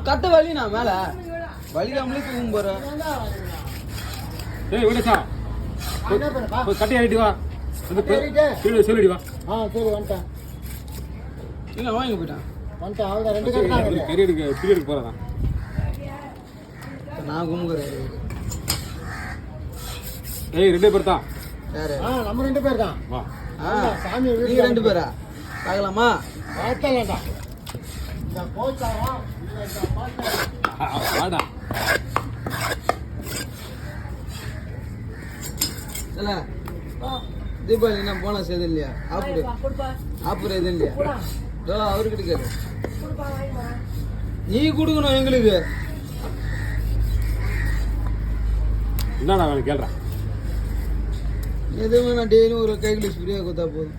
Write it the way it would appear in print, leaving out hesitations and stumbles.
கட்ட வலி நான் மேல வலிக்காமலே தூங்க போறேன். விடுச்சா கட்டி ஆகிட்டு வா சொல்லிடி வா. சரி வந்துட்டேன். இல்ல வாங்கி போயிட்டான் வந்துட்டேன். அவ்வளோ 2 கட்டு பீரியடுக்கு போறேன் நான் கும்புறேன். 2 பேர் தான். யாரு? நம்ம 2 பேர் தான். வா சாமி நீங்க 2 பேரா? பார்க்கலாமா? பார்த்தலாம்டா. இந்த போச்சாவா வாடா. இல்ல தீபாவளி என்ன போனஸ் எதுவும் இல்லையா? ஆப்பர் எதுவும் இல்லையா? அவர்கிட்ட கேளு. நீ கொடுக்கணும் எங்களுக்கு. என்னடா கேள்றேன். எதுவும் நான் டெய்லியும் ஒரு கைக்குள்ள ஃப்ரீயாக கொடுத்தா போதும்.